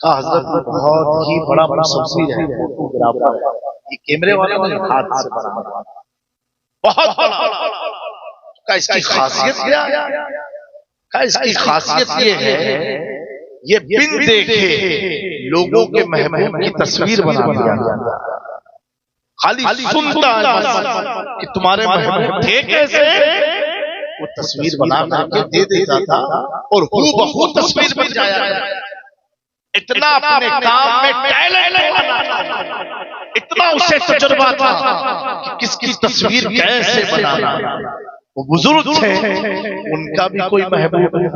کہا حضرت یہ بہت ہی بڑا مصور ہے، فوٹوگرافر ہے، یہ کیمرے والا نہیں، ہاتھ سے بنا بہت بڑا۔ کہا اس کی خاصیت کیا ہے؟ کہا اس کی خاصیت یہ ہے یہ بن دیکھے لوگوں کے محبوب کی تصویر بنا دیا جاتا ہے، خالی سنتا ہے کہ تمہارے محبوب تھے کیسے، وہ تصویر بنا کر کے دے دیتا تھا اور ہو بہو تصویر بن جایا جاتا۔ اتنا اپنے کام میں ٹیلنٹ تھا، اتنا اسے تجربہ تھا کہ کس کی تصویر کیسے بنانا۔ وہ بزرگ تھے، ان کا بھی کوئی محبوب ہے،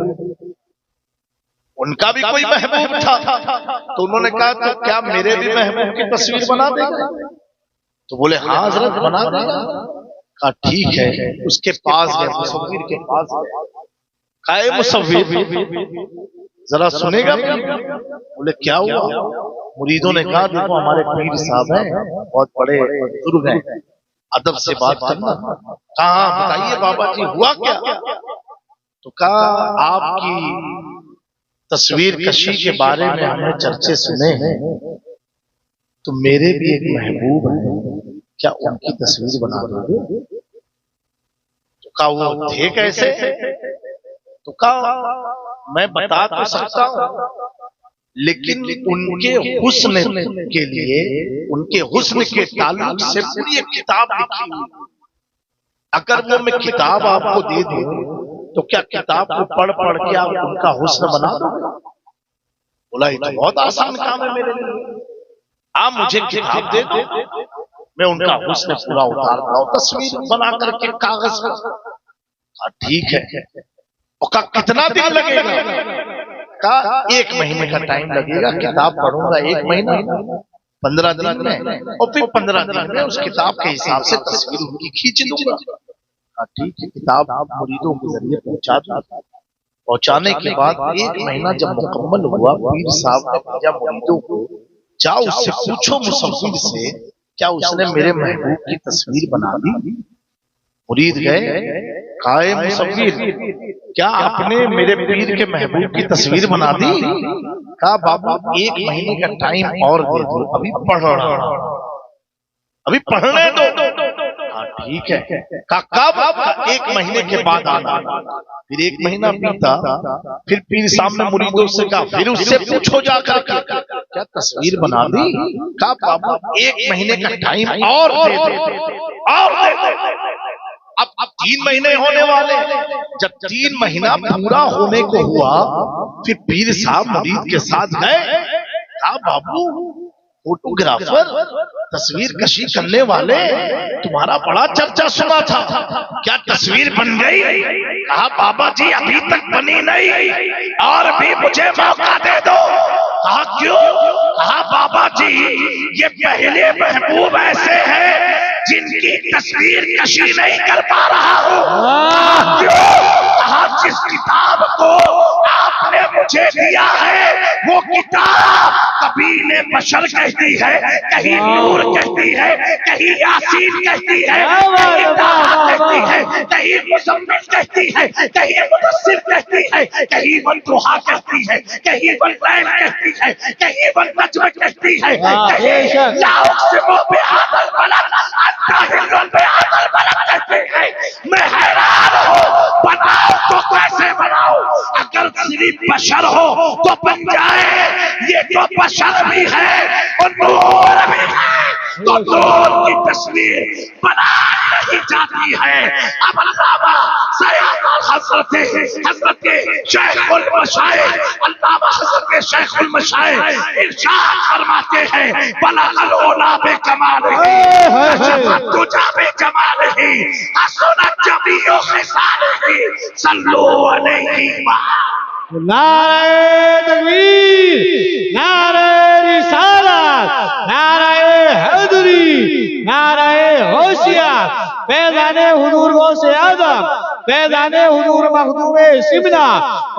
ان کا بھی کوئی محبوب تھا، تو انہوں نے کہا تو کیا میرے بھی محبوب کی تصویر بنا دے گا؟ تو بولے ہاں حضرت بنا دے گا۔ کہا ٹھیک ہے، اس کے پاس گئے، مصور کے پاس گئے، کہا اے مصور ذرا سنے گا؟ بولے کیا ہوا؟ مریدوں نے کہا دیکھو ہمارے پیر صاحب ہیں، بہت بڑے بزرگ ہیں، ادب سے بات کرنا۔ کہا بتائیے بابا جی ہوا کیا؟ تو کہا آپ کی تصویر کشی کے بارے میں ہم نے چرچے سنے ہیں، تو میرے بھی ایک محبوب ہیں، کیا ان کی تصویر بنا دو گے؟ تو کہا وہ تھے کیسے؟ تو کہا میں بتا تو سکتا ہوں، لیکن ان کے حسن کے لیے، ان کے حسن کے تعلق سے پوری ایک کتاب لکھی ہوئی، اگر وہ میں کتاب آپ کو دے دوں تو کیا کتاب کو پڑھ پڑھ کے آپ ان کا حسن بنا دو گے؟ بولا یہ تو بہت آسان کام ہے میرے لیے، آپ مجھے کتاب دے دو، میں ان کا حسن پورا اتارتا ہوں تصویر بنا کر کے کاغذ پر۔ ٹھیک ہے، اور کہا کتنا دن لگے گا؟ کہا 1 مہینے کا ٹائم لگے گا، کتاب پڑھوں گا 1 مہینہ 15 دن میں، اور پھر 15 دن میں اس کتاب کے حساب سے تصویر ان کی کھینچ لوں گا۔ ٹھیک ہے، کتاب مریدوں کے ذریعے پہنچا دوں۔ پہنچانے کے بعد 1 مہینہ جب مکمل ہوا، پیر صاحب نے بھیجا مریدوں کو، جاؤ اس سے پوچھو مصور سے کیا اس نے میرے محبوب کی تصویر بنا دی؟ مرید گئے، کہا اے مصور کیا آپ نے میرے پیر کے محبوب کی تصویر بنا دی؟ کہا بابا 1 مہینے کا ٹائم اور دے دو، ابھی پڑھ رہا ہوں، ابھی پڑھنے دو۔ ٹھیک ہے، کہا کب؟ 1 مہینے کے بعد آنا۔ پھر 1 مہینہ بیتا، پھر پیر صاحب نے مریدوں سے کہا پھر اس سے پوچھو جا کر کیا تصویر بنا دی؟ کہا بابا 1 مہینے کا ٹائم اور دے دو، اور دے دو۔ اب 3 مہینے ہونے والے، جب 3 مہینہ پورا ہونے کو ہوا، پھر پیر صاحب مرید کے ساتھ گئے، کہا بابو فوٹوگرافر، تصویر کشی کرنے والے، تمہارا بڑا چرچا سنا تھا، کیا تصویر بن گئی؟ کہا بابا جی ابھی تک بنی نہیں، اور بھی مجھے موقع دے دو۔ کہا کیوں؟ کہا بابا جی یہ پہلے محبوب ایسے ہیں جن کی تصویر کشی نہیں کر پا رہا ہوں۔ کیوں؟ کہا جس کتاب کو آپ نے مجھے دیا ہے وہ کتاب کبھی نے بشر کہتی ہے، کہیں نور کہتی ہے، کہیں یاسین کہتی ہے، کہیں طٰہٰ کہتی ہے، کہیں مزمل کہتی ہے، کہیں مدثر کہتی ہے، کہیں والضحیٰ کہتی ہے، کہیں واللیل کہتی ہے، کہیں والنجم کہتی ہے، کہیں لا اقسم بہذا البلد انت حل بہذا البلد کہتی ہے۔ میں حیران ہوں، بتاؤ تو کیسے بناؤ؟ اگر صرف بشر ہو تو بن جائے، یہ تو بشر بھی ہے اور نور بھی ہے، تو نور کی تصویر بنائی نہیں جاتی ہے۔ اب علامہ حضرت شیخ المشائخ، علامہ حضرت شیخ المشائخ ارشاد فرماتے ہیں بلغ العلا بکمالہ، حشفت الدجا بجمالہ، حسنت جمیع خصالہ، صلوا علیہ۔ نعرہ تکبیر، نعرہ رسالت، نعرہ حیدری، نعرہ ہوشیار، فیضان حضور غوث اعظم، فیضان حضور مخدوم شبنا،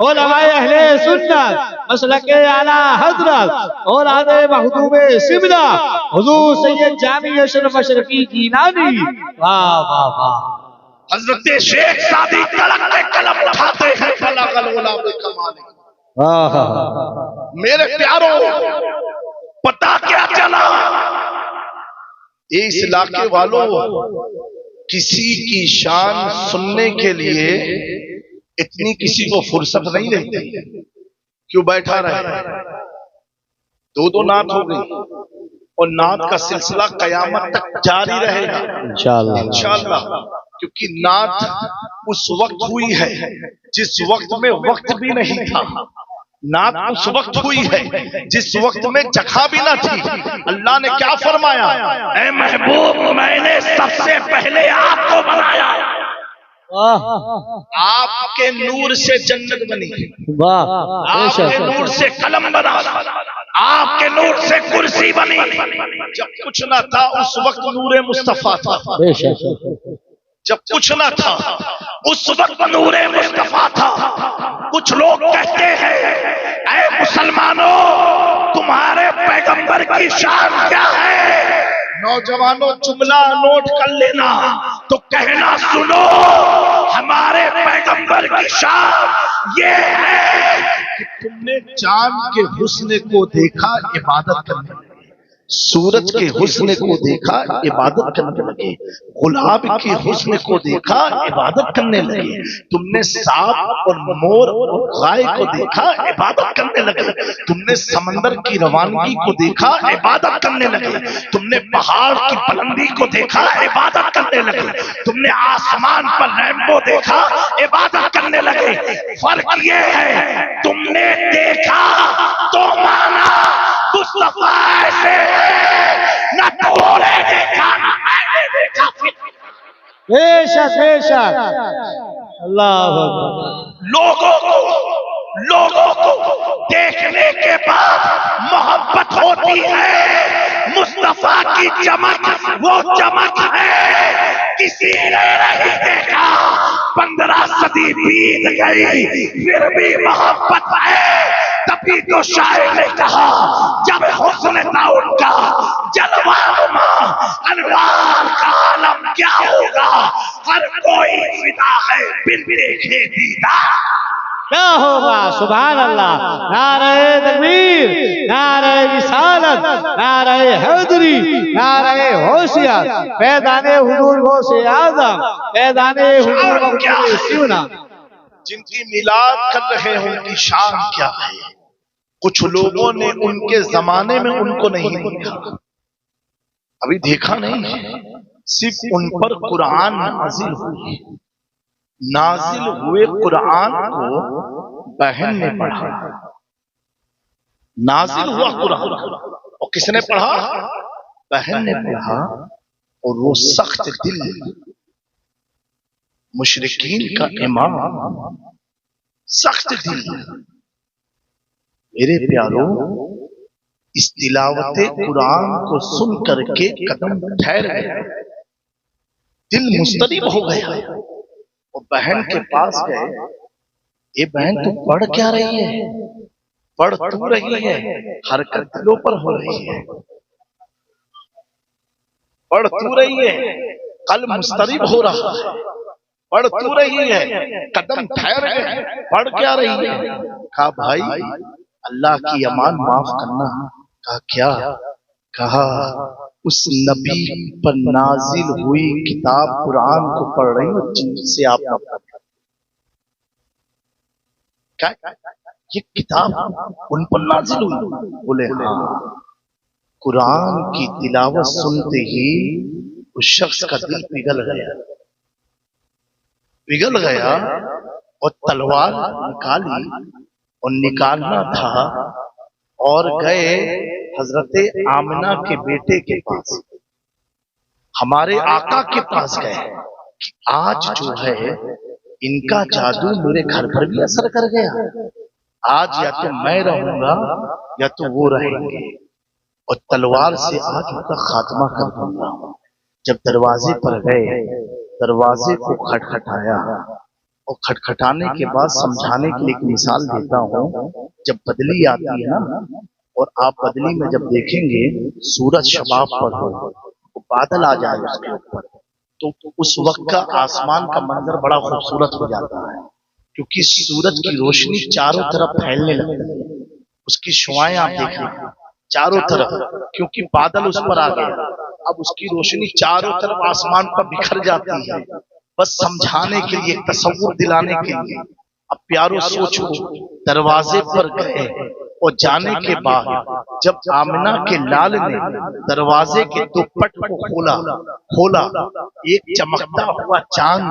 علماء اہل سنت، مسلک اعلی حضرت، اولاد مخدوم شبنا، حضور سید جامی اشرف اشرفی گیلانی۔ واہ واہ واہ۔ حضرت شیخ سادی کلم پہ کلم اٹھاتے ہیں بلغ العلا بکمالہ۔ میرے پیاروں پتا کیا چلا؟ اس علاقے والوں کسی کی شان سننے کے لیے اتنی کسی کو فرصت نہیں رہتی، کیوں بیٹھا رہے؟ دو نعت ہو گئی اور نعت کا سلسلہ قیامت تک جاری رہے گا انشاءاللہ، کیونکہ نعت اس وقت ہوئی ہے جس وقت میں وقت بھی نہیں تھا، نعت اس وقت ہوئی ہے جس وقت میں جگہ بھی نہ تھی۔ اللہ نے کیا فرمایا؟ اے محبوب میں نے سب سے پہلے آپ کو بنایا، آپ کے نور سے جنت بنی، آپ کے نور سے قلم بنا، آپ کے نور سے کرسی بنی۔ جب کچھ نہ تھا اس وقت نور مصطفیٰ تھا، جب کچھ نہ تھا اس وقت نور مصطفیٰ تھا۔ کچھ لوگ کہتے ہیں اے مسلمانوں تمہارے پیغمبر کی شان کیا ہے؟ نوجوانوں جملہ نوٹ کر لینا تو کہنا سنو، ہمارے پیغمبر کی شان یہ ہے کہ تم نے چاند کے حسن کو دیکھا عبادت کرنے لگے، سورج کے حسن کو دیکھا عبادت کرنے لگے، گلاب کے حسن کو دیکھا عبادت کرنے لگے، تم نے سانپ اور مور اور گائے کو دیکھا عبادت کرنے لگے، تم نے سمندر کی روانگی کو دیکھا عبادت کرنے لگے، تم نے پہاڑ کی بلندی کو دیکھا عبادت کرنے لگے، تم نے آسمان پر رینبو دیکھا عبادت کرنے لگے۔ فرق یہ ہے تم نے دیکھا تو مانا مصطفیٰ ایسے نہ تو نے دیکھا نہ میں نے دیکھا۔ بے شک بے شک، اللہ لوگوں کو دیکھنے کے بعد محبت ہوتی ہے، مصطفیٰ کی چمک وہ چمک ہے کسی نے نہیں دیکھا۔ 15 صدی بیت گئی پھر بھی محبت ہے، تبھی تو شاعر نے کہا جب حسن تھا ان کا جلوہ نما، انوار کا عالم کیا ہوگا، ہر کوئی فدا ہے بن دیکھے دیدار۔ کیا ہوگا؟ سبحان اللہ، نعرہ تکبیر، نعرہ رسالت، نعرہ حیدری، نعرہ حوثیت، فیضان حضور غوث اعظم، فیضان حضور غوث سیونا۔ جن کی میلاد کر رہے ہیں ان کی شان کیا ہے؟ کچھ لوگوں نے ان کے زمانے میں ان کو نہیں دیکھا، ابھی دیکھا نہیں ہے، صرف ان پر قرآن نازل ہوئی، نازل ہوئے قرآن کو بہن نے پڑھا، نازل ہوا قرآن اور کس نے پڑھا؟ بہن نے پڑھا، اور وہ سخت دل مشرکین کا امام، سخت دل۔ میرے پیاروں اس تلاوت قرآن کو سن کر کے قدم ٹھہر گئے، دل مضطرب ہو گیا، اور بہن کے پاس گئے، اے بہن تو پڑھ کیا رہی ہے؟ پڑھ تو رہی ہے، حرکت دلوں پر ہو رہی ہے، پڑھ تو رہی ہے، قلب مضطرب ہو رہا ہے، پڑھ تو رہی ہے، قدم ٹھہر گئے، پڑھ کیا رہی ہے؟ کہا بھائی اللہ کی امان معاف کرنا۔ کہا کیا؟ کہا اس نبی پر نازل ہوئی کتاب قرآن کو پڑھ رہی ہوں جن سے آپ نہ پڑھ، یہ کتاب ان پر نازل ہوئی؟ بولے ہاں۔ قرآن کی تلاوت سنتے ہی اس شخص کا دل پگھل گیا اور تلوار نکالی، اور نکالنا تھا اور گئے حضرت آمنہ کے بیٹے کے پاس، ہمارے آقا کے پاس گئے کہ آج جو ہے ان کا جادو میرے گھر پر بھی اثر کر گیا، آج یا تو میں رہوں گا یا تو وہ رہیں گے، اور تلوار سے آج ان کا خاتمہ کر دوں گا۔ جب دروازے پر گئے، دروازے کو کھٹکھٹایا، اور کھٹکھٹانے کے بعد سمجھانے کے لیے ایک مثال دیتا ہوں، جب بدلی آتی ہے نا، اور آپ بدلی میں جب دیکھیں گے سورج شباب پر ہو، بادل آ جائے اس کے اوپر، تو اس وقت کا آسمان کا منظر بڑا خوبصورت ہو جاتا ہے، کیونکہ سورج کی روشنی چاروں طرف پھیلنے لگتی ہے، اس کی شعائیں آپ دیکھیں چاروں طرف، کیونکہ بادل اس پر آ گئے، اب اس کی روشنی چاروں طرف آسمان پر بکھر جاتی ہے، بس سمجھانے کے لیے، تصور دلانے کے لیے۔ اب پیارو سوچو، دروازے پر گئے اور جانے کے بعد جب آمنہ کے لال نے دروازے کے دوپٹ کو کھولا، ایک چمکتا ہوا چاند،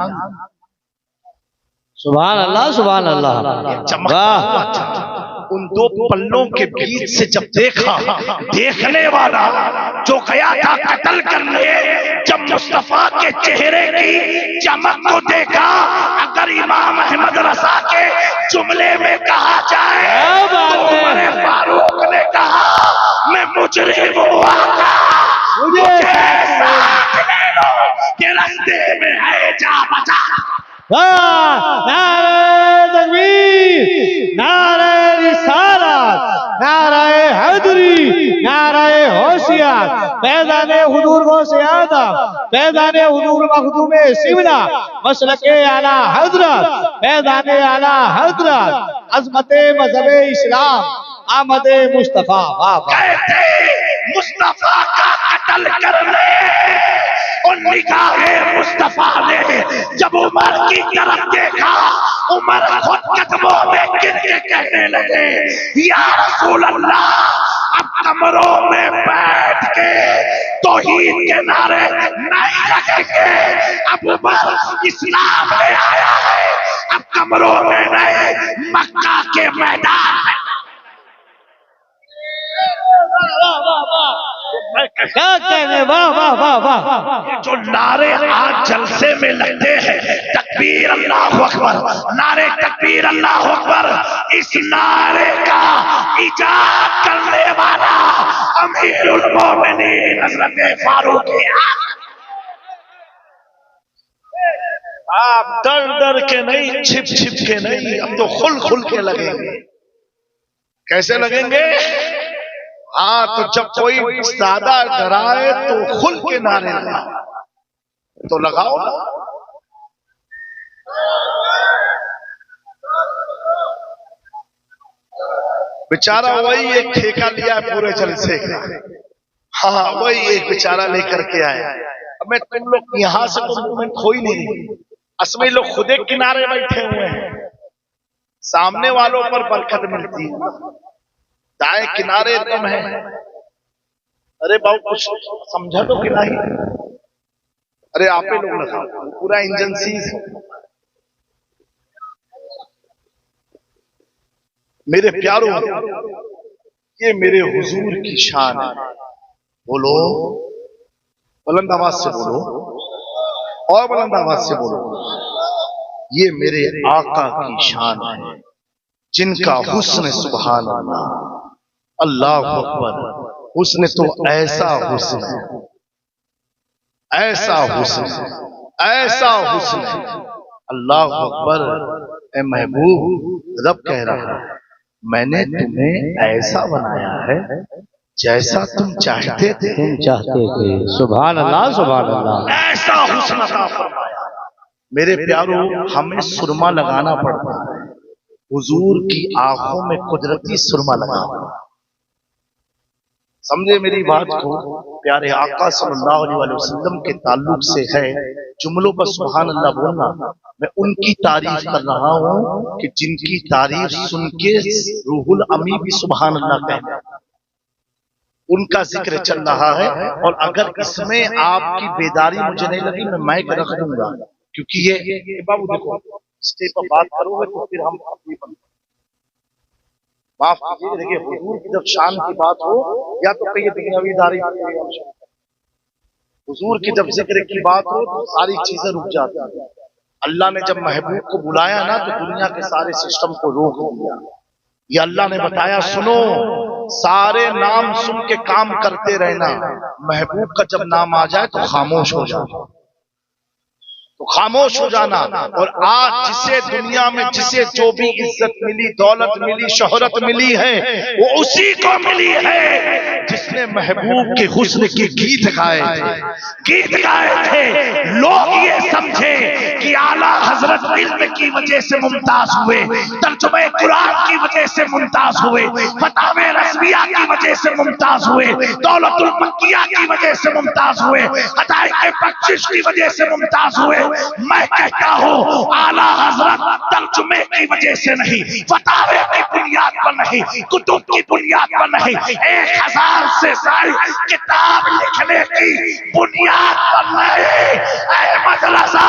سبحان اللہ سبحان اللہ، چمکتا ہوا چاند ان دو پلوں کے بیچ سے جب دیکھا، دیکھنے والا جو گیا تھا قتل کرنے، جب مصطفیٰ کے چہرے کی چمک کو دیکھا، اگر امام احمد رضا کے جملے میں کہا جائے تو عمر فاروق نے کہا میں مجرم ہوں آقا، مجھے ساتھ لے لو کہ رستے میں ہے جا بچا۔ نعرہ تکبیر، نعرہ رسالت، نعرہ حیدری، نعرہ ہوشیار، فیضان حضور غوث اعظم، فیضان حضور مخدوم سمنا، مسلک اعلی حضرت، فیضان اعلی حضرت، عظمت مذہب اسلام، آمد مصطفیٰ۔ کہتے مصطفیٰ کا قتل کرنے اور نگاہ مصطفیٰ نے جب عمر کی طرف دیکھا، عمر خود قدموں میں گر کے کہنے لگے یا رسول اللہ، اب کمروں میں بیٹھ کے توحید کے نعرے نہیں لگیں گے، اب عمر اسلام لے آیا ہے، اب کمروں میں نہیں مکہ کے میدان میں۔ کیا کہنے، واہ واہ واہ واہ، جو نعرے آج جلسے میں لگتے ہیں، تکبیر اللہ اکبر، نعرے تکبیر اللہ اکبر، اس نعرے کا ایجاد کرنے والا امیر المومنین حضرت فاروق اعظم۔ آپ ڈر ڈر کے نہیں، چھپ چھپ کے نہیں، اب تو کھل کھل کے لگیں گے۔ کیسے لگیں گے؟ ہاں تو جب کوئی زیادہ ڈرائے تو کھل کے نعرے لگاؤ، تو لگاؤ نا۔ بیچارہ وہی ایک ٹھیکہ لیا ہے پورے جلسے کا، ہاں وہی ایک بیچارہ لے کر کے آیا۔ اب میں تم لوگ یہاں سے تو مومنٹ ہو ہی نہیں، اصل میں لوگ خود ایک کنارے بیٹھے ہوئے ہیں، سامنے والوں پر برکت ملتی ہے، دائیں کنارے تم ہیں۔ ارے باؤ کچھ سمجھا تو کہ نہیں؟ ارے آپ لوگ لگاؤ، پورا انجن سیز ہے۔ میرے پیارو، یہ میرے حضور کی شان ہے، بولو بلند آواز سے بولو، اور بلند آواز سے بولو، یہ میرے آقا کی شان ہے جن کا حسن سبحان اللہ، اللہ اکبر، حسن تو ایسا حسن ہے، ایسا حسن، ایسا حسن ہے، اللہ اکبر۔ اے محبوب، رب کہہ رہا ہے میں نے تمہیں ایسا بنایا ہے جیسا تم چاہتے تھے، تم چاہتے تھے، سبحان اللہ سبحان اللہ، ایسا حسن عطا فرمایا۔ میرے پیارو، ہمیں سرما لگانا پڑتا ہے، حضور کی آنکھوں میں قدرتی سرما لگانا، سمجھے میری بات کو؟ پیارے آقا صلی اللہ علیہ وسلم کے تعلق سے ہے، جملوں پر سبحان اللہ بولنا، میں ان کی تعریف کر رہا ہوں کہ جن کی تعریف سن کے روح الامی بھی سبحان اللہ کہتے ہیں، ان کا ذکر چل رہا ہے۔ اور اگر اس میں آپ کی بیداری مجھے نہیں لگی، میں مائک رکھ دوں گا، کیونکہ یہ بابو دیکھو اسٹیج پر بات کرو گے تو پھر ہم معاف کیجیے، دیکھیے حضور کی جب شان کی بات ہو یا تو کہیں دنیاوی داری، حضور کی جب ذکر کی بات ہو تو ساری چیزیں رک جاتی ہیں۔ اللہ نے جب محبوب کو بلایا نا تو دنیا کے سارے سسٹم کو روک دیا، یہ اللہ نے بتایا سنو، سارے نام سن کے کام کرتے رہنا، محبوب کا جب نام آ جائے تو خاموش ہو جاؤ۔ تو خاموش ہو جانا. اور آج جسے دنیا میں جسے جو بھی عزت ملی، دولت ملی، شہرت ملی ہے، وہ اسی کو ملی ہے جس نے محبوب کے حسن کے گیت گائے تھے. گیت گائے تھے. لوگ یہ سمجھے کہ اعلیٰ حضرت علم کی وجہ سے ممتاز ہوئے، ترجمہ قرآن کی وجہ سے ممتاز ہوئے، فتاوی رضویہ کی وجہ سے ممتاز ہوئے، دولت المکیہ کی وجہ سے ممتاز ہوئے، حدائق بخشش کی وجہ سے ممتاز ہوئے. میں کہتا ہوں اعلیٰ حضرت ترجمے کی وجہ سے نہیں، فتاوی کی بنیاد پر نہیں، کتب کی بنیاد پر نہیں، 1000 سے زائد کتاب لکھنے کی بنیاد پر نہیں. احمد رضا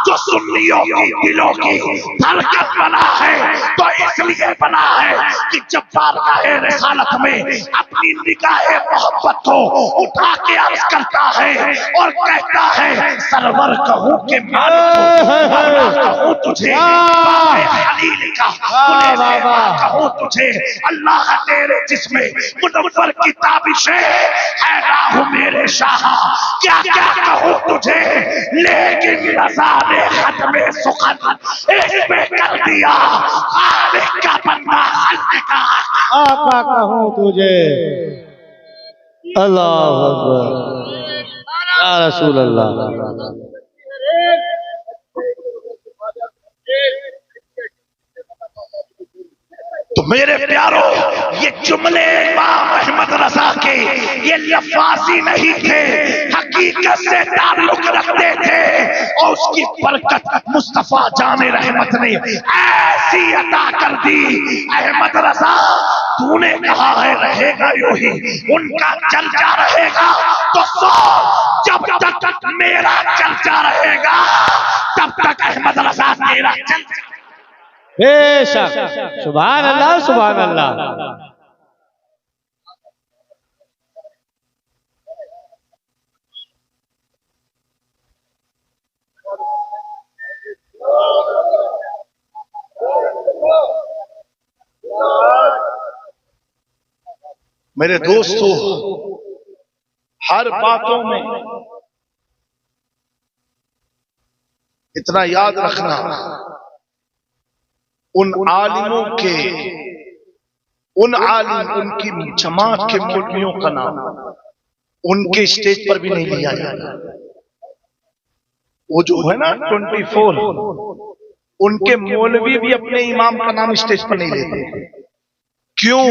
جو سنیوں کی دلوں کی دھڑکن بنا ہے تو اس لیے بنا ہے کہ جب بارگاہ رسالت میں اپنی نگاہ محبت کو اٹھا کے عرض کرتا ہے اور کہتا ہے سرور کہوں کہ مالک کہوں تجھے، خلیل کا کہوں تجھے، اللہ تیرے جسم منور کی تابشیں ہے راہ میرے شاہ، کیا کیا کہوں تجھے، لیکن رضا نے ختم سخن اس پہ کر دیا، خالق کا بندہ خلق کا آقا کہوں تجھے. اللہ اکبر یا رسول اللہ. تو میرے پیارو یہ جملے امام احمد رضا کے یہ لفاظی نہیں تھے، حقیقت سے تعلق رکھتے تھے، اور اس کی برکت مصطفیٰ جان رحمت نے ایسی عطا کر دی. احمد رضا تو نے کہا ہے رہے گا یوں ہی، ان کا چرچا رہے گا تو سو، جب تک میرا چرچا رہے گا تب تک احمد رضا تیرا چرچا. بے شک. سبحان اللہ سبحان اللہ. میرے دوستو ہر باتوں میں اتنا یاد رکھنا، ان عالموں کے، ان عالم، ان کی جماعت کے مولویوں کا نام ان کے اسٹیج پر بھی نہیں لیا جاتا. وہ جو ہے نا 24 ان کے مولوی بھی اپنے امام کا نام اسٹیج پر نہیں لیتے. کیوں؟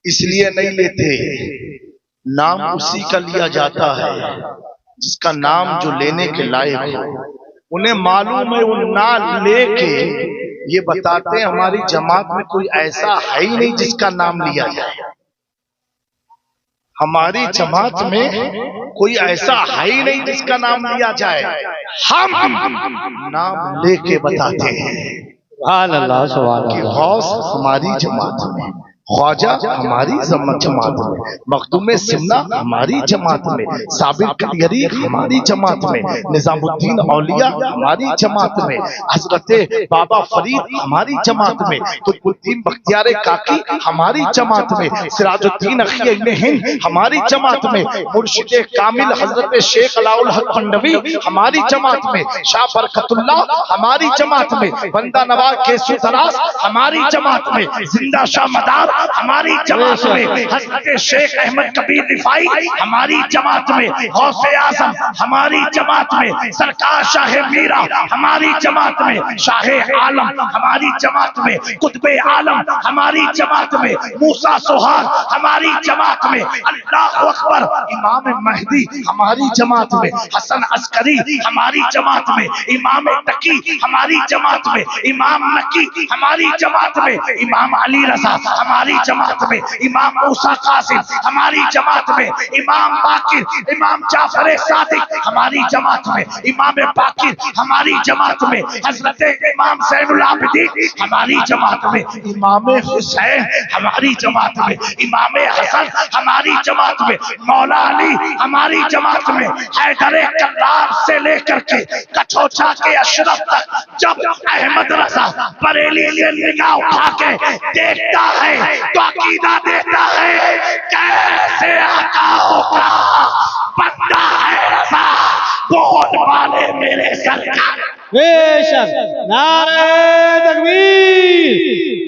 اس لیے نہیں لیتے، نام اسی کا لیا جاتا ہے جس کا نام جو لینے کے لائق ہو. انہیں معلوم ہے وہ نام لے کے یہ بتاتے ہیں ہماری جماعت میں کوئی ایسا ہے ہی نہیں جس کا نام لیا جائے، ہماری جماعت میں کوئی ایسا ہے ہی نہیں جس کا نام لیا جائے. ہم نام لے کے بتاتے ہیں سبحان اللہ سبحان کہ اللہ. غوث ہماری جماعت میں، خواجہ ہماری جماعت میں، مخدوم سمنا ہماری جماعت میں، صابر کلیری ہماری جماعت میں، نظام الدین اولیاء ہماری جماعت میں، حضرت بابا فرید ہماری جماعت میں، قطب الدین بختیار کاکی ہماری جماعت میں، سراج الدین اخی ابن ہند ہماری جماعت میں، مرشد کامل حضرت شیخ علاء الحق بندوی ہماری جماعت میں، شاہ برکت اللہ ہماری جماعت میں، بندہ نواز کیسو دراز ہماری جماعت میں، زندہ شاہ مدار ہماری جماعت میں، حضرت شیخ احمد کبیر رفائی ہماری جماعت میں، غوث اعظم ہماری جماعت میں، سرکار شاہ میرا ہماری جماعت میں، شاہ عالم ہماری جماعت میں، قطب عالم ہماری جماعت میں، موسیٰ سہاگ ہماری جماعت میں، اللہ اکبر، امام مہدی ہماری جماعت میں، حسن عسکری ہماری جماعت میں، امام تقی ہماری جماعت میں، امام نقی ہماری جماعت میں، امام علی رضا ہماری جماعت میں، امام موسیٰ قاسم ہماری جماعت میں، امام باقر، امام جعفر صادق ہماری جماعت میں، امام باقر ہماری جماعت میں، حضرت امام زین العابدین ہماری جماعت میں، امام حسین ہماری جماعت میں، امام حسن ہماری جماعت میں، مولا علی ہماری جماعت میں، حیدر کرار سے لے کر کے کچھوچا کے اشرف تک، جب احمد رضا بریلی سے نگاہ اٹھا کے دیکھتا ہے تو عقیدہ دیتا ہے کیسے آقا ہوگا بندہ ہے رضا، بول والے میرے سرکار بے شک نعرہ تکبیر،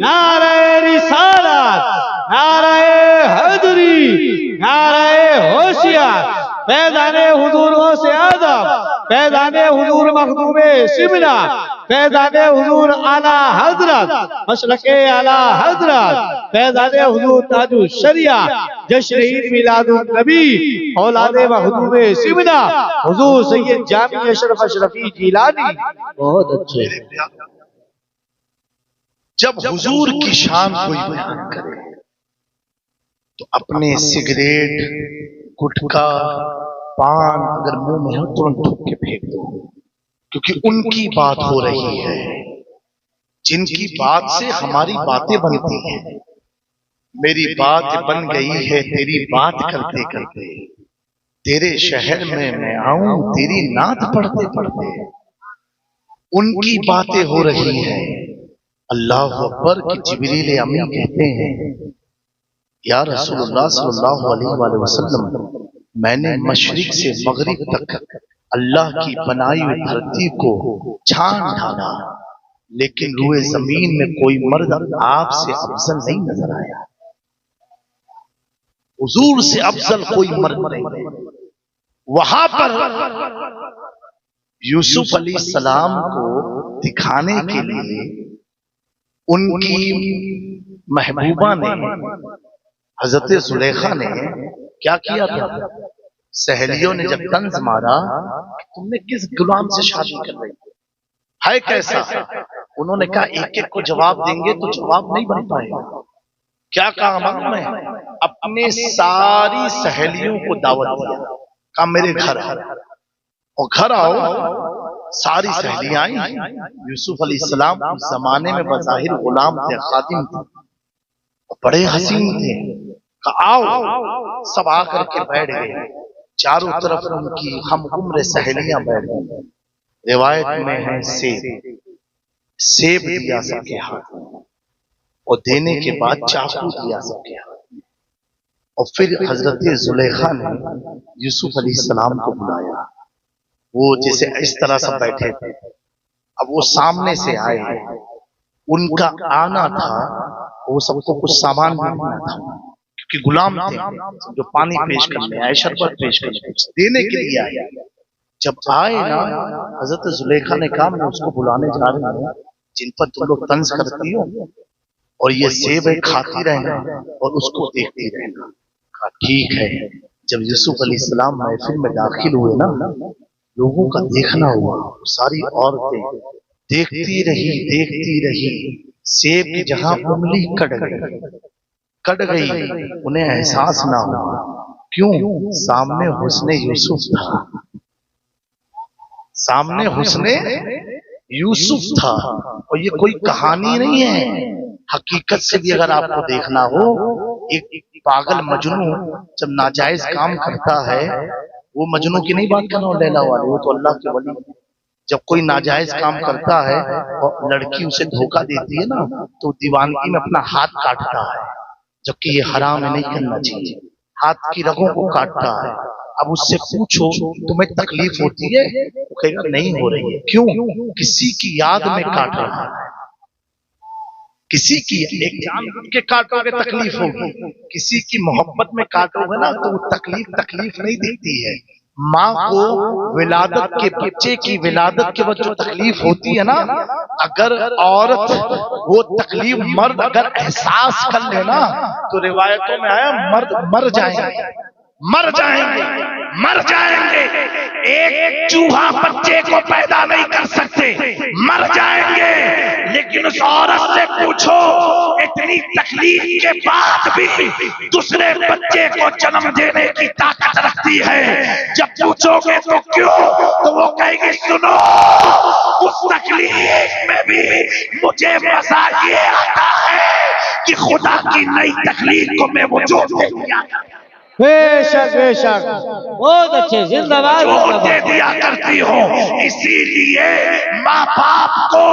نعرہ رسالت، نعرہ حیدری، نعرہ ہوشیار، فیضان حضور غوث اعظم، فیضان حضور مخدوم شبلا، فیضان حضور اعلی حضرت مشرق اعلی حضرت، فیضان حضور تاج الشریعہ، جشن عید میلاد النبی، اولاد مخدوم شبلا، حضور سید جامع اشرف اشرفی جیلانی۔ بہت اچھے۔ جب حضور کی شان کوئی بیان کرے تو اپنے سگریٹ، گٹکا، پان اگر منہ میں ہو ترنت تھوک کے پھینک دو، کیونکہ ان کی بات ہو رہی ہے، جن کی بات سے ہماری باتیں بنتی ہیں۔ میری بات بن گئی ہے تیری بات کرتے کرتے، تیرے شہر میں میں آؤں تیری نعت پڑھتے پڑھتے، ان کی باتیں ہو رہی ہیں۔ اللہ اکبر کہ جبریل امین کہتے ہیں یا رسول اللہ صلی اللہ علیہ وآلہ وسلم، میں نے مشرق سے مغرب تک اللہ کی بنائی ہوئی دھرتی کو چھان ڈھالا، لیکن روئے زمین میں کوئی مرد آپ سے افضل نہیں نظر آیا، حضور سے افضل کوئی مرد نہیں۔ وہاں پر یوسف علیہ السلام کو دکھانے کے لیے ان کی محبوبہ نے، حضرت زلیخا نے کیا کیا تھا؟ سہیلیوں نے جب طنز مارا کہ تم نے کس غلام سے شادی کر رہی ہے کیسا؟ انہوں نے کہا ایک ایک کو جواب دیں گے تو جواب نہیں بن پائے گا۔ کیا کہا معلوم ہے؟ اپنے ساری سہیلیوں کو دعوت دیا، کہا میرے گھر اور گھر آؤ۔ ساری سہیلیاں آئیں۔ یوسف علیہ السلام اس زمانے میں بظاہر غلام تھے، خادم تھے، بڑے حسین تھے، کہا آؤ۔ سب آ کر کے بیٹھ گئے، چاروں طرف ان کی ہم عمر سہیلیاں بیٹھ گئی۔ روایت میں ہے سیب دیا سب کے ہاتھ میں، اور دینے کے بعد چاقو دیا سب کے ہاتھ میں، اور پھر حضرت زلیخا نے یوسف علیہ السلام کو بلایا۔ وہ جیسے اس طرح سے بیٹھے تھے، اب وہ سامنے سے آئے، ان کا آنا تھا وہ سب کو کچھ سامان دینا تھا، کیونکہ غلام تھے، جو پانی پیش کرنے آئے، شربت پیش کرنے، کچھ دینے کے لیے آئے۔ جب آئے نا، حضرت زلیخا نے کہا میں اس کو بلانے جا رہی ہوں جن پر تم لوگ طنز کرتی ہو، اور یہ سیب ہے کھاتی رہنا اور اس کو دیکھتی رہنا۔ کہا ٹھیک ہے۔ جب یوسف علیہ السلام محفل میں داخل ہوئے نا، لوگوں کا دیکھنا ہوا، ساری عورتیں دیکھتی رہی، سیب کی جہاں انگلی کٹ گئی، انہیں احساس نہ ہوا۔ کیوں؟ سامنے حسن یوسف تھا، سامنے حسن یوسف تھا۔ اور یہ کوئی کہانی نہیں ہے، حقیقت سے بھی اگر آپ کو دیکھنا ہو، ایک پاگل مجنوں جب ناجائز کام کرتا ہے، وہ مجنوں کی نہیں بات کرنا لیلا والے، وہ تو اللہ کے ولی۔ جب کوئی ناجائز کام کرتا ہے اور لڑکی اسے دھوکہ دیتی ہے نا، تو دیوانگی میں اپنا ہاتھ کاٹتا ہے، جبکہ یہ حرام ہے، نہیں کرنا چاہیے، ہاتھ کی رگوں کو کاٹتا ہے۔ اب اس سے پوچھو تمہیں تکلیف ہوتی ہے؟ وہ کہے گا نہیں ہو رہی ہے۔ کیوں؟ کسی کی یاد میں کاٹ رہا ہے، کسی کی ایک جان کے کاٹو گے تکلیف ہوگی، کسی کی محبت میں کاٹو گے نا تو وہ تکلیف نہیں دیتی ہے۔ ماں کو ولادت کے بچے کی ولادت کے وقت جو تکلیف ہوتی ہے نا، اگر عورت وہ تکلیف مرد اگر احساس کر لے نا، تو روایتوں میں آیا مرد مر جائیں گے۔ ایک چوہا بچے کو پیدا نہیں کر سکتے، مر جائیں گے۔ لیکن اس عورت سے پوچھو اتنی تکلیف کے بعد بھی دوسرے بچے کو جنم دینے کی طاقت رکھتی ہے۔ جب پوچھو گے تو کیوں، تو وہ کہے گی سنو، اس تکلیف میں بھی مجھے مزہ یہ آتا ہے کہ خدا کی نئی تکلیف کو میں وجود دے دیا بے شک بہت اچھے، زندہ باد دے دیا کرتی ہوں۔ اسی لیے ماں باپ کو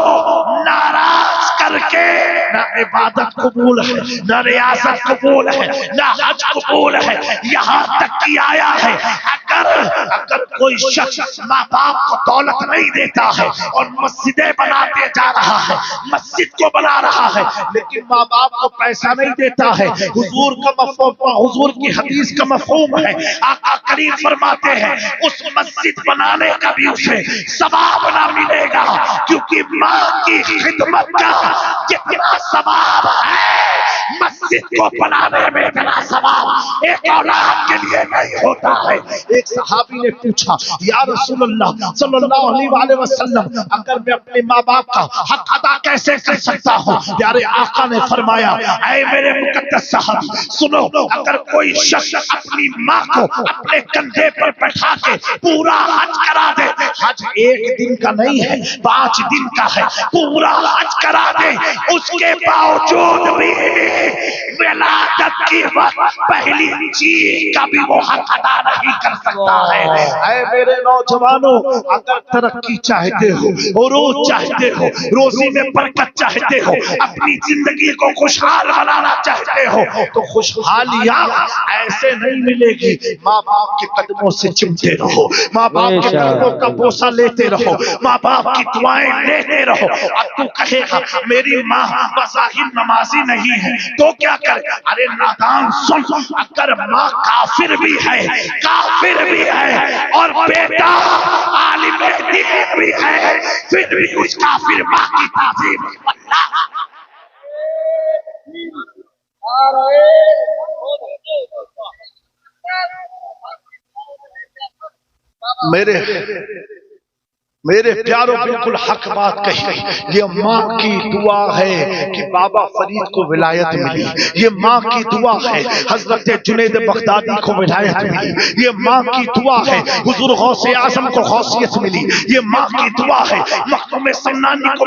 ناراض کر کے نہ عبادت قبول ہے، نہ ریاست قبول ہے، نہ حج قبول ہے۔ یہاں تک کہ آیا ہے اگر کوئی شخص ماں باپ کو دولت نہیں دیتا ہے اور مسجدیں بناتے جا رہا ہے، مسجد کو بنا رہا ہے، لیکن ماں باپ کو پیسہ نہیں دیتا ہے، حضور کا مفہوم، حضور کی حدیث کا مفہوم ہے، آقا کریم فرماتے ہیں اس مسجد بنانے کا بھی اسے ثواب نہ ملے گا، کیونکہ ماں کی خدمت کا جتنا ثواب ہے مسجد کو بنانے میں اتنا ثواب ایک اولاد کے لیے نہیں ہوتا ہے۔ ایک صحابی نے پوچھا یا رسول اللہ صلی اللہ علیہ وآلہ وسلم، اگر میں اپنے ماں باپ کا حق ادا کیسے کر سکتا ہوں؟ پیارے آقا نے فرمایا اے میرے مقدس صحابی سنو، اگر کوئی شخص اپنی ماں کو اپنے کندھے پر بٹھا کے پورا حج کرا دے، حج ایک دن کا نہیں ہے، 5 دن کا ہے، پورا حج کرا دے، اس کے باوجود بھی ولادت کی وقت پہلی چیز کا بھی وہ حق ادا نہیں کر سکتا ہے۔ اے میرے نوجوانوں، اگر ترقی چاہتے ہو، عروج چاہتے ہو، روزی میں برکت چاہتے ہو، اپنی زندگی کو خوشحال بنانا چاہتے ہو، تو خوشحالیاں ایسے نہیں ملے گی۔ ماں باپ کے قدموں سے چمتے رہو، ماں باپ کے قدموں کا بوسہ لیتے رہو، ماں باپ کی دعائیں لیتے رہو۔ اب تو کہے گا میری ماں بظاہر نمازی نہیں ہے تو کیا کرے؟ ارے نادان سن، اگر ماں کافر بھی ہے، کافر بھی ہے اور بیٹا عالم دین بھی ہے، پھر بھی اس کافر ماں کی تعظیم میرے پیاروں بالکل حق بات کہی۔ یہ ماں کی دعا ہے کہ بابا فرید کو ولایت ملی، یہ ماں کی دعا ہے حضرت جنید بغدادی کو ولایت ملی، یہ ماں کی دعا ہے حضور غوث اعظم کو غوثیت ملی، یہ ماں کی دعا ہے مخدوم سمنانی کو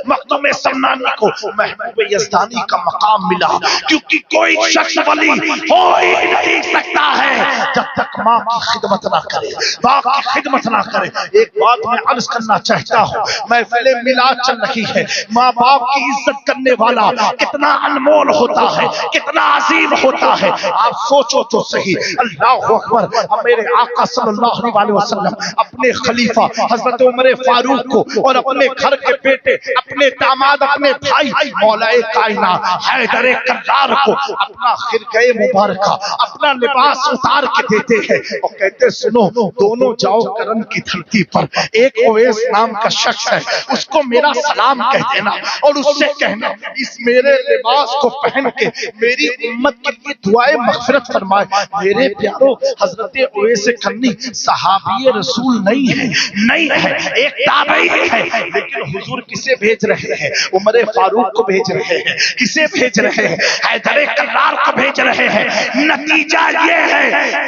مخدوم سمنانی کو محبوب یزدانی کا مقام ملا، کیونکہ کوئی شخص ولی ہو ہی نہیں سکتا ہے جب تک ماں کی خدمت نہ کرے، باپ کی خدمت نہ کرے۔ ایک بات میں عرض کرنا چاہتا ہوں، محفل میلاد چل رہی ہے، ماں باپ کی عزت کرنے والا کتنا انمول ہوتا ہے، کتنا عظیم ہوتا ہے، آپ سوچو تو صحیح۔ اللہ اکبر۔ میرے آقا صلی اللہ علیہ وسلم اپنے خلیفہ حضرت عمر فاروق کو اور اپنے گھر کے بیٹے، اپنے داماد، اپنے بھائی مولا کائنات حیدر کرار کو اپنا خرقہ مبارکہ، اپنا لباس اتار کے دیتے ہیں اور کہتے سنو دونوں جاؤ کرم کی دھرتی پر، ایک اویس نام کا شخص ہے، اس کو میرا سلام کہہ دینا اور اس سے کہنا اس میرے لباس کو پہن کے میری امت کے لیے دعائیں مغفرت فرمائے۔ میرے پیارو، حضرت اویس کرنی صحابی رسول نہیں ہے، ایک تابعی ہے، لیکن حضور کسے بھیج رہے ہیں؟ عمر فاروق کو بھیج رہے ہیں۔ کسے بھیج رہے ہیں؟ حیدر کرار کو بھیج رہے ہیں۔ نتیجہ یہ ہے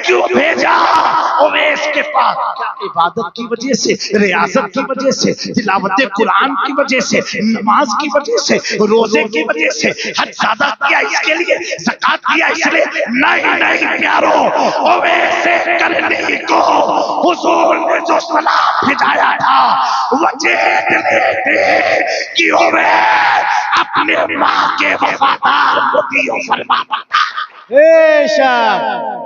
کیوں بھیجا اویس کے پاس؟ کیا عبادت کی وجہ سے، ریاضت کی وجہ سے، تلاوت قرآن کی وجہ سے، نماز کی وجہ سے، روزے کی وجہ سے، حج زیادہ کیا اس کے لیے، زکات کیا اس لیے؟ نہیں پیارو، اویس کرنی کو حضور نے جو سلام بھیجایا تھا وجہ لیتے کہ اویس اپنے ماں کے وفادار مطیع فرماتا تھا۔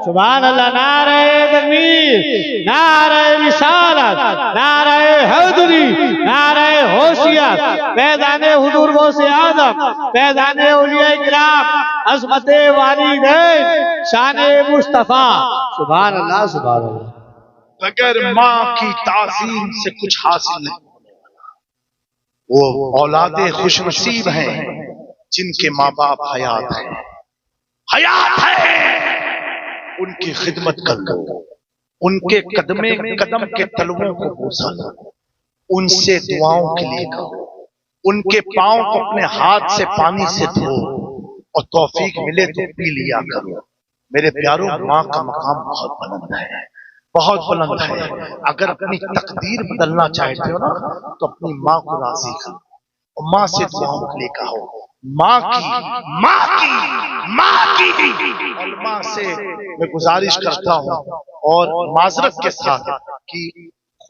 سبحان اللہ، نعرہ تکبیر، نعرہ رسالت، نعرہ حیدری، نعرہ حوثیت، میدان حضور غوث اعظم، میدان اولیاء کرام، عظمت والدین، شان مصطفیٰ۔ سبحان اللہ، سبحان اللہ۔ اگر ماں کی تعظیم سے کچھ حاصل نہیں، وہ اولاد خوش نصیب ہیں جن کے ماں باپ حیات ہیں، ان کی خدمت کر دو، ان کے قدم کے تلووں کو بوسا دو، ان سے دعاؤں کے لیے کہو، ان کے پاؤں کو اپنے ہاتھ سے پانی سے دھو اور توفیق ملے تو پی لیا کرو۔ میرے پیاروں، ماں کا مقام بہت بلند ہے، بہت بلند ہے۔ اگر اپنی تقدیر بدلنا چاہتے ہو نا تو اپنی ماں کو راضی کرو اور ماں سے دعاؤں کے لیے کہو۔ ماں کی علماء سے میں گزارش کرتا ہوں اور معذرت کے ساتھ کہ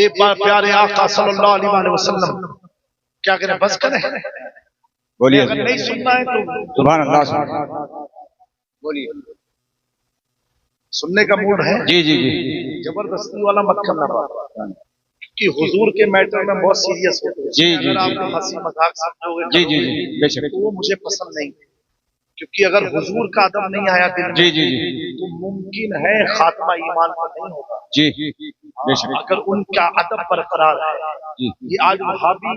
ایک بار پیارے آقا صلی اللہ علیہ وسلم کیا کریں، بس کریں، بولیے اگر نہیں سننا ہے تو سبحان اللہ سبحان اللہ بولیے سننے کا موڈ ہے، جی جی جی زبردستی والا مت کرنا پڑا کہ حضور کے میٹر میں بہت سیریس ہوتے ہیں، جی جی اگر آپ جی ہنسی مذاق سمجھو گے جی جی جی بے شک تو وہ مجھے پسند نہیں، کیونکہ اگر حضور کا ادب نہیں آیا دل میں جی جی جی تو ممکن ہے خاتمہ ایمان پر نہیں ہوگا، جی بے شک اگر ان کا ادب برقرار ہے۔ جی یہ آج وہابی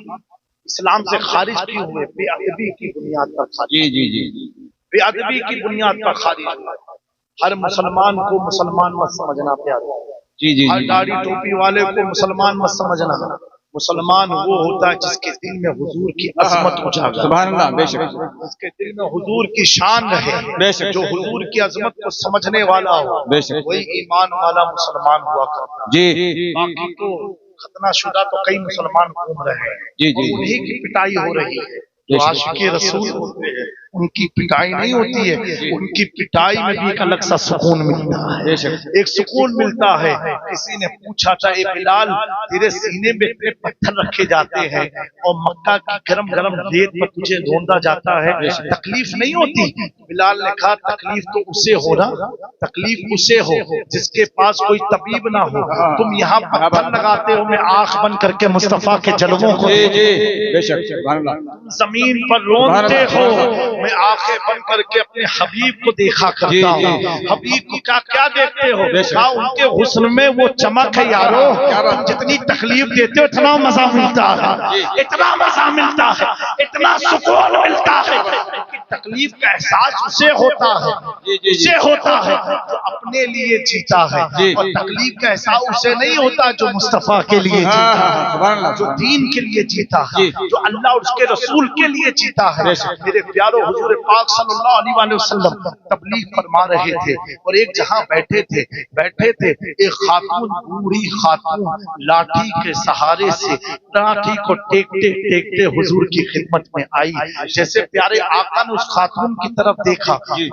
اسلام سے خارج کیوں ہوئے؟ بے ادبی کی بنیاد پر خارج، جی جی جی بے ادبی کی بنیاد پر خارج ہوئے۔ ہر مسلمان کو مسلمان مت سمجھنا پیارا، جی جی ہر داڑھی ٹوپی والے کو مسلمان مت سمجھنا، مسلمان وہ ہوتا ہے جس کے دل میں حضور کی عظمت اجاگر، سبحان اللہ بے شک جس کے دل میں حضور کی شان رہے، بے شک جو حضور کی عظمت کو سمجھنے والا ہو، بے شک وہی ایمان والا مسلمان ہوا کرتا۔ جی باقی تو ختنہ شدہ تو کئی مسلمان گھوم رہے ہیں جی اور جی انہی کی پٹائی ہو رہی ہے، جو عاشق رسول ہوتے ہیں ان کی پٹائی نہیں ہوتی ہے، ان کی پٹائی میں بھی ایک الگ سا سکون ملتا ہے، ایک سکون ملتا ہے۔ کسی نے پوچھا تھا اے بلال تیرے سینے میں اتنے پتھر رکھے جاتے ہیں اور مکہ کی گرم گرم ریت پر تجھے ڈھونڈا جاتا ہے، تکلیف نہیں ہوتی؟ بلال نے کہا تکلیف تو اسے ہو نا، تکلیف اسے ہو جس کے پاس کوئی طبیب نہ ہو، تم یہاں پتھر لگاتے ہو، میں آنکھ بن کر کے مصطفیٰ کے جلووں کو جی جی بے شک سبحان اللہ زمین پر رونتے ہو، میں آنکھیں بن کر کے اپنے حبیب کو دیکھا کرتا ہوں۔ حبیب کو کیا دیکھتے ہو؟ کہا ان کے حسن میں وہ چمک ہے یارو، تم جتنی تکلیف دیتے ہو اتنا مزہ ملتا ہے، اتنا مزہ ملتا ہے، اتنا سکون ملتا ہے۔ تکلیف کا احساس اسے ہوتا ہے، اسے ہوتا ہے جو اپنے لیے جیتا ہے، اور تکلیف کا احساس اسے نہیں ہوتا جو مصطفیٰ کے لیے جیتا ہے، جو دین کے لیے جیتا ہے، جو اللہ اور اس کے رسول کے لیے جیتا ہے۔ میرے پیارو حضور پاک صلی اللہ علیہ وسلم تبلیغ فرما رہے تھے اور ایک جہاں بیٹھے تھے ایک خاتون، بوڑھی خاتون لاٹھی کے سہارے سے لاٹھی کو ٹیکتے ٹیکتے حضور کی خدمت میں آئی۔ جیسے پیارے آقا نے اس خاتون کی طرف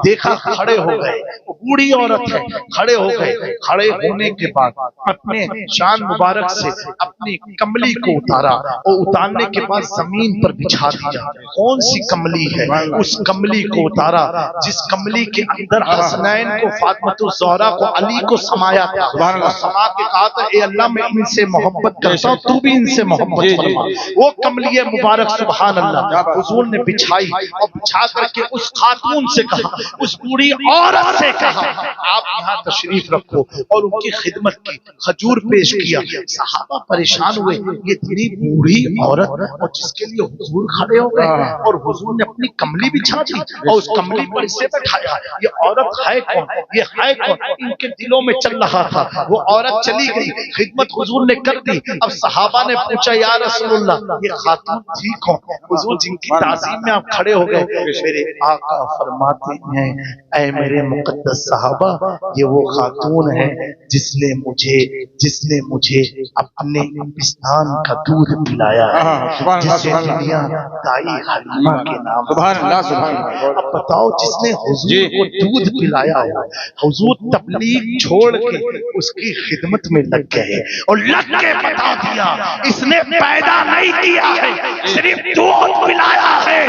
دیکھا کھڑے ہو گئے، وہ بوڑھی عورت ہے، کھڑے ہو گئے، کھڑے ہونے کے بعد اپنے شان مبارک سے اپنی کملی کو اتارا اور اتارنے کے بعد زمین پر بچھا دیا۔ کون سی کملی ہے؟ اس کملی کو اتارا جس کملی کے اندر حسنین کو، فاطمۃ الزہرا کو، علی کو سمایا تھا، اور سما کے کہا تھا اے اللہ میں ان سے محبت کرتا ہوں تو بھی ان سے محبت فرما۔ وہ کملی مبارک سبحان اللہ حضور نے بچھائی اور بچھا کر کے اس خاتون سے کہا، اس بوڑھی عورت سے کہا آپ یہاں تشریف رکھو، اور ان کی خدمت کی، کھجور پیش کیا۔ صحابہ پریشان ہوئے، یہ اتنی بوڑھی عورت اور جس کے لیے حضور کھڑے ہو گئے اور حضور نے اپنی کملی بچھا دی اور اس کملی پر اسے بٹھایا، یہ عورت ہے کون؟ یہ ہے کون؟ ان کے دلوں میں چل رہا تھا۔ وہ عورت چلی گئی، خدمت حضور نے کر دی۔ اب صحابہ نے پوچھا یا رسول اللہ یہ خاتون تھی کون؟ حضور جن کی تعظیم میں آپ کھڑے ہو گئے، میرے آقا فرماتے ہیں اے میرے مقدس صحابہ یہ وہ خاتون ہے جس نے مجھے اپنے پستان کا دودھ پلایا ہے، جسے دنیا دائی حلیمہ کے نام سبحان اللہ سبحان اللہ۔ اب بتاؤ جس نے حضور کو دودھ پلایا ہو، حضور تبلیغ چھوڑ کے اس کی خدمت میں لگ گئے اور لگ کے بتا دیا اس نے پیدا نہیں کیا ہے، صرف دودھ پلایا ہے۔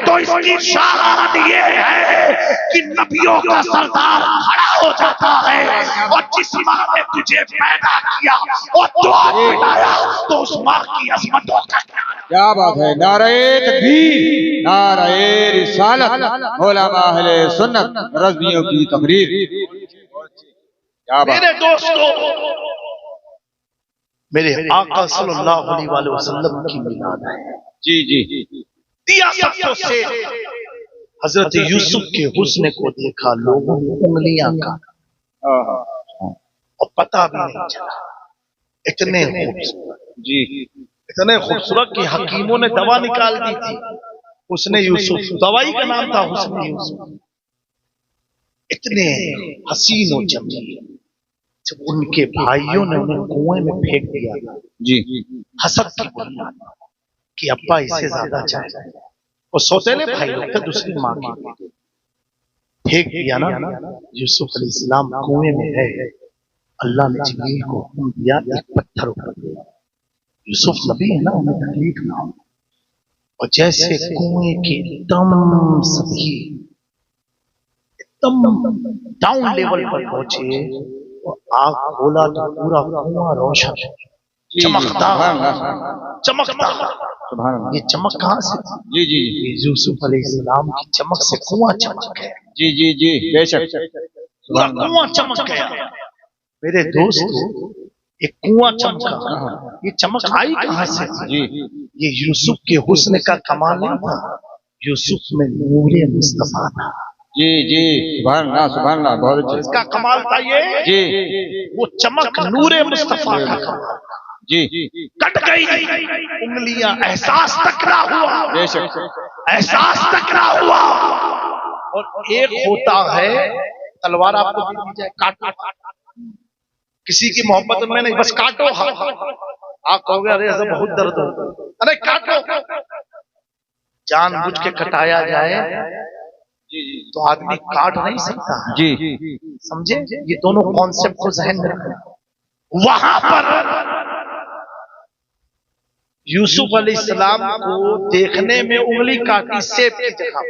تو اس کی شان یہ ہے کہ نبیوں کا سردار کھڑا ہو جاتا ہے، اور جس ماں نے تجھے پیدا کیا اور دعا پلایا تو اس ماں کی عظمتوں کا کیا بات ہے، نعرہ تکبیر، نعرہ رسالت، علماء اہل سنت، رضویوں کی تقریر۔ کیا بات میرے دوستو، میرے آقا صلی اللہ علیہ وسلم کی میلاد ہے۔ جی جی دیا سب سے حضرت یوسف کے حسن کو دیکھا لوگوں نے انگلیاں کاٹا اور پتہ بھی نہیں چلا، اتنے خوبصورت، جی اتنے خوبصورت کہ حکیموں نے دوا نکال دی تھی حسن یوسف، دوائی کا نام تھا حسن یوسف۔ اتنے حسین و جمیل، جب ان کے بھائیوں نے انہیں کنویں میں پھینک دیا جی حسد کی بنیاد کہ ابا اسے زیادہ چاہے، وہ سوتےلے بھائی لوگ تھے، دوسری ماں کی پھینک دیا نا۔ یوسف علیہ السلام کنویں میں ہے، اللہ نے جبریل کو حکم دیا ایک پتھر اٹھا دے. یوسف نبی ہے نا، انہیں تکلیف نہ ہو. اور جیسے کنویں کے دم سبھی دم ڈاؤن لیول پر پہنچے اور آگ کھولا تو پورا کنواں روشن چمکدار چمکدار. یہ چمک کہاں سے؟ جی جی یہ یوسف علیہ السلام کی چمک سے کنواں چمک گیا. جی جی جی بے شک. پورا کنواں چمک گیا. میرے دوست ایک کنواں چمکا، یہ چمک آئی کہاں سے؟ جی یہ یوسف کے حسن کا کمال نہیں تھا، یوسف میں نور مصطفیٰ تھا. جی جی سبحان اللہ سبحان اللہ. بہت اچھا. اس کا کمال تھا یہ جی وہ چمک نور مصطفیٰ کا کمال. جی کٹ گئی انگلیاں، احساس تک نہ ہوا، بے شک. احساس تک نہ ہوا. اور ایک ہوتا ہے تلوار آپ کو دی جائے کاٹو، کسی کی محبت میں نہیں، بس کاٹو. آپ کہو گے ارے ایسا بہت درد ہو، ارے کاٹو. جان بوجھ کے کٹایا جائے تو آدمی کاٹ نہیں سکتا. جی سمجھے؟ یہ دونوں کانسیپٹ کو ذہن میں رکھنا. وہاں پر یوسف علیہ السلام کو دیکھنے میں انگلی کاٹی سیب کی جگہ،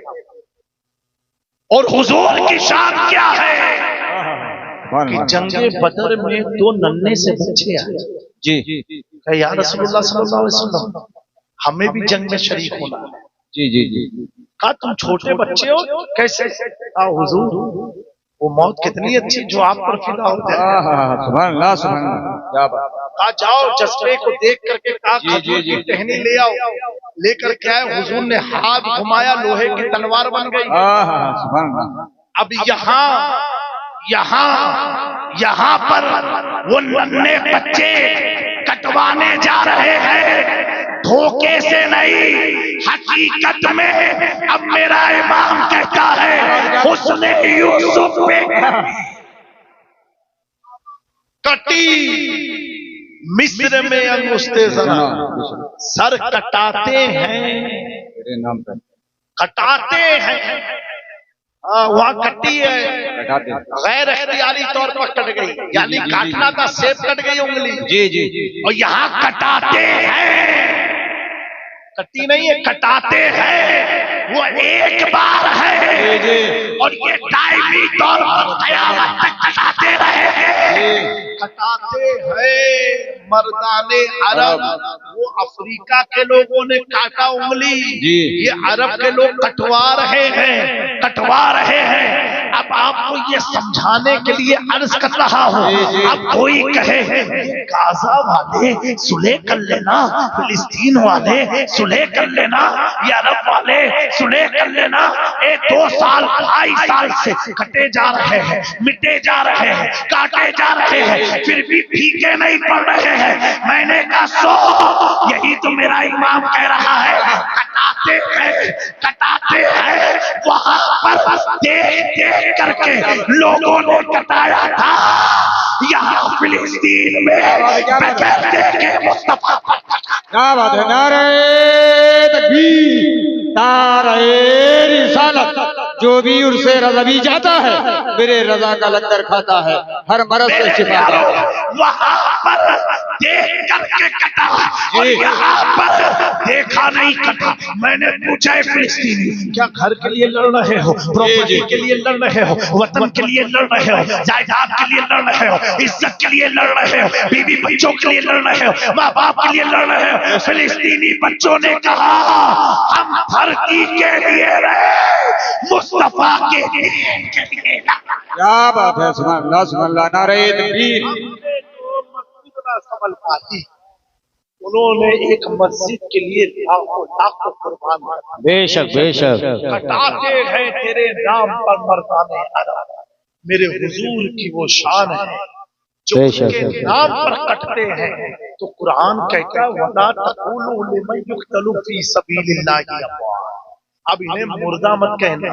اور حضور کی شان کیا ہے کہ جنگ بدر میں دو ننھے سے بچے آئے. جی کہ یا رسول اللہ صلی اللہ علیہ وسلم ہمیں بھی جنگ میں شریک ہونا ہے. جی جی جی کہا تم چھوٹے بچے ہو کیسے؟ کہا حضور وہ موت کتنی اچھی جو آپ پر فدا ہو جائے. سبحان اللہ سبحان اللہ. کیا بات. کہا جاؤ جذبے کو دیکھ کر کے کہا کھجور کی ٹہنی لے آؤ. لے کر کے آئے. حضور نے ہاتھ گھمایا، لوہے کی تلوار بن گئی. سبحان اللہ. اب یہاں پر وہ ننھے بچے کٹوانے جا رہے ہیں، دھوکے سے نہیں، حقیقت میں. اب میرا امام کہتا ہے حسن یوسف پہ کٹی مصر میں انگشتے ذرا، سر کٹاتے ہیں کٹاتے ہیں. وہاں کٹی ہے، غیر اختیاری طور پر کٹ گئی، یعنی کاٹنا تھا، سیب کٹ گئی انگلی. جی جی اور یہاں کٹاتے ہیں، کٹی نہیں ہے کٹاتے ہیں. وہ ایک بار ہے اور یہ دائمی طور پر قیامت تک کٹاتے رہے ہیں. کٹاتے ہیں مردان عرب. وہ افریقہ کے لوگوں نے کاٹا انگلی، یہ عرب کے لوگ کٹوا رہے ہیں. اب آپ کو یہ سمجھانے کے لیے عرض کر رہا ہوں. اب کوئی کہے غازہ والے صلح کر لینا، فلسطین والے صلح کر لینا، یہ عرب والے صلح کر لینا. 2 سال 2.5 سال سے کٹے جا رہے ہیں، مٹے جا رہے ہیں، کاٹے جا رہے ہیں، پھر بھی پھیکے نہیں پڑ رہے ہیں. میں نے کہا سو یہی تو میرا امام کہہ رہا ہے. کٹاتے ہیں. وہاں پر دیکھ کر کے لوگوں نے کٹایا تھا. یہاں فلسطین میں بغیر دیکھے مصطفیٰ پر کٹا. کیا بات ہے. نعرہ تکبیر، نعرہ رسالت. جو بھی عرص رضوی جاتا ہے میرے رضا کا لنگر کھاتا ہے، ہر مرض سے شفا پاتا ہے. وہاں پر دیکھ کر کے کٹا اور یہاں پر دیکھا نہیں کٹا. میں نے پوچھا ہے فلسطینی کیا گھر کے لیے لڑ رہے ہو، پراپرٹی کے لیے لڑ رہے ہو، وطن کے لیے لڑ رہے ہو، جائیداد کے لیے لڑ رہے ہو، عزت کے لیے لڑ رہے ہو، بیوی بچوں کے لیے لڑ رہے ہو، ماں باپ کے لیے لڑ رہے ہو؟ فلسطینی بچوں نے کہا ہم دھرتی کے لیے رہے، مصطفیٰ کے دین کے لیے. کیا بات ہے. سبحان اللہ سبحان اللہ. نعرہ تکبیر. انہوں نے ایک مسجد کے لیے لاکھوں قربان کیا. بے شک بے شک. کٹاتے ہیں تیرے نام پر مردان عرب. میرے حضور کی وہ شان ہے جو ان کے نام پر کٹتے ہیں. تو قرآن کہتا ہے وَلَا تَقُولُوا لِمَنْ يُقْتَلُ فِي سَبِيلِ اللَّهِ أَمْوَاتٌ. اب انہیں مردہ مت کہنا،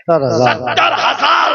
70,000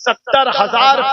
70,000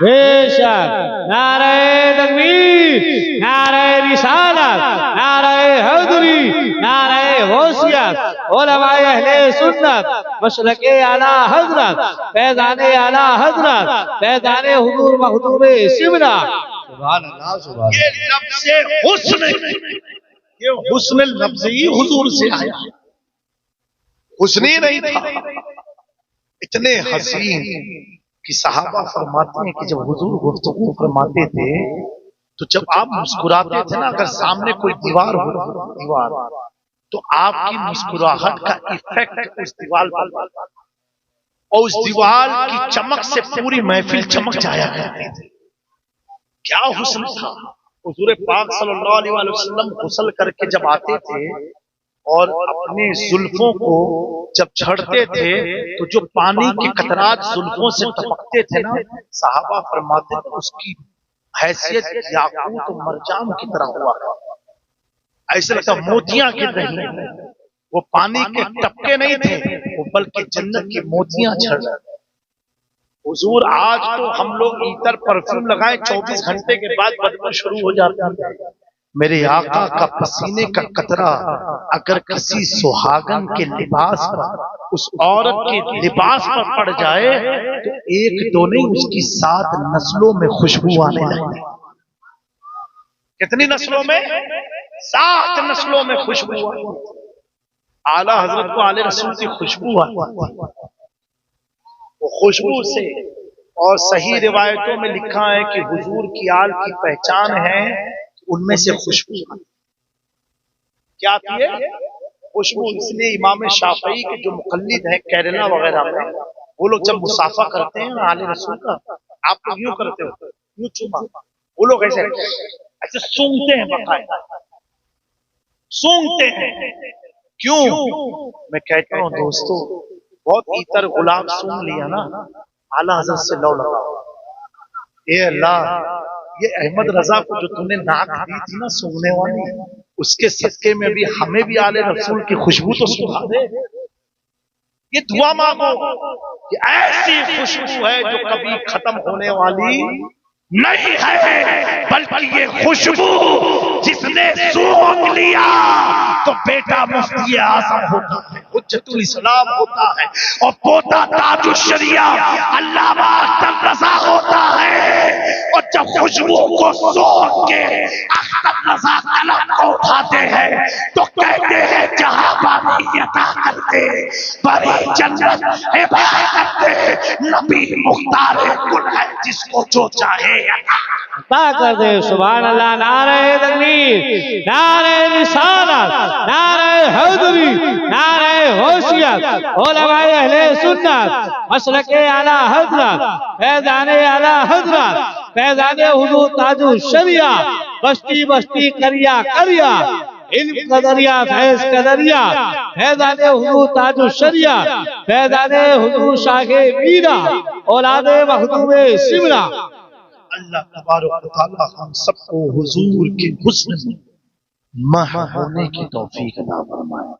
بے شک نعرہ تکبیر، نعرہ رسالت، نعرہ حیدری، نعرہ غوثیت، علماء اہل سنت، مشرق اعلی حضرت، فیضان اعلی حضرت، فیضان حضور مخدوم سمرہ۔ سبحان اللہ سبحان اللہ۔ یہ لفظ حسن، یہ حسن لفظ ہی حضور سے آیا، حسن ہی نہیں تھا، اتنے حسین کہ صحابہ فرماتے ہیں کہ جب حضور گفتگو فرماتے تھے تو جب آپ مسکراتے تھے نا، اگر سامنے کوئی دیوار ہو، دیوار، تو آپ کی مسکراہٹ کا ایفیکٹ اس دیوار پر پڑتا اور اس دیوار کی چمک سے پوری محفل چمک جایا کرتی تھی۔ کیا حسن تھا! حضور پاک صلی اللہ علیہ وسلم غسل کر کے جب آتے تھے اور اپنے زلفوں کو جب جھڑتے تھے تو جو پانی کے قطرات زلفوں سے ٹپکتے تھے نا، صحابہ فرماتے تھے اس کی حیثیت یاقوت و مرجان کی طرح ہوا کرتی، ایسا لگتا موتیاں گر رہی ہیں۔ وہ پانی کے ٹپکے نہیں تھے، وہ بلکہ جنت کی موتیاں جھڑ رہے تھے۔ حضور آج تو ہم لوگ عطر پرفیوم لگائیں 24 گھنٹے کے بعد بدبو شروع ہو جاتا ہے۔ میرے آقا کا پسینے کا قطرہ اگر کسی سہاگن کے لباس پر، اس عورت کے لباس پر پڑ جائے تو ایک دو نہیں، اس کی 7 نسلوں میں خوشبو آنے لگتی۔ کتنی نسلوں میں؟ 7 نسلوں میں خوشبو آتی۔ اعلیٰ حضرت کو آل رسول کی خوشبو آتی، وہ خوشبو سے، اور صحیح روایتوں میں لکھا ہے کہ حضور کی آل کی پہچان ہے ان میں سے خوشبو کیا آتی ہے؟ خوشبو۔ اس لیے امام شافعی کے جو مقلد ہیں کیرلا وغیرہ میں، وہ لوگ جب مصافحہ کرتے ہیں آل رسول کا، آپ لوگ یوں کرتے ہو، یوں چوما، وہ لوگ ایسے سونگتے ہیں، باقاعدہ سونگتے ہیں۔ کیوں؟ میں کہتا ہوں دوستو، بہت عطر گلاب سونگ لیا نا، اعلیٰ حضرت سے لو لگاؤ، اے اللہ یہ احمد رضا کو جو تم نے ناک دی تھی نا سونگنے والی، اس کے صدقے میں بھی ہمیں بھی آل رسول کی خوشبو تو سکھا دے۔ یہ دعا مانگو کہ ایسی خوشبو ہے جو کبھی ختم ہونے والی نہیں ہے، بلکہ یہ خوشبو جس نے سونگ لیا تو بیٹا مفتی اعظم ہوتا ہے، حجت الاسلام ہوتا ہے، اور پوتا تاج الشریعہ علامہ اختر رضا ہوتا ہے۔ اور جب خوشبو کو سونگ کے اختر رضا قلم کو اٹھاتے ہیں تو کہتے ہیں جہاں بانی عطا کرتے، بڑی جنت عبادت کرتے، نبی مختار کل ہے جس کو جو چاہے عطا کر دے۔ سبحان اللہ۔ نعرہ تکبیر، نعرہ رسالت، نعرہ حیدری، نعرہ غوثیت، علماء اہل سنت، مشرق اعلی حضرت، فیضان اعلی حضرت، فیضان حضور تاج الشریعہ، بستی بستی کریا کریا، علم کا دریا فیض کا دریا، فیضان حضور تاج الشریعہ، فیضان حضور شاہ میرا، اولاد مخدوم سمرہ۔ اللہ تبارک و تعالی ہم سب کو حضور کے حسن میں مح ہونے کی توفیق عطا فرمائے۔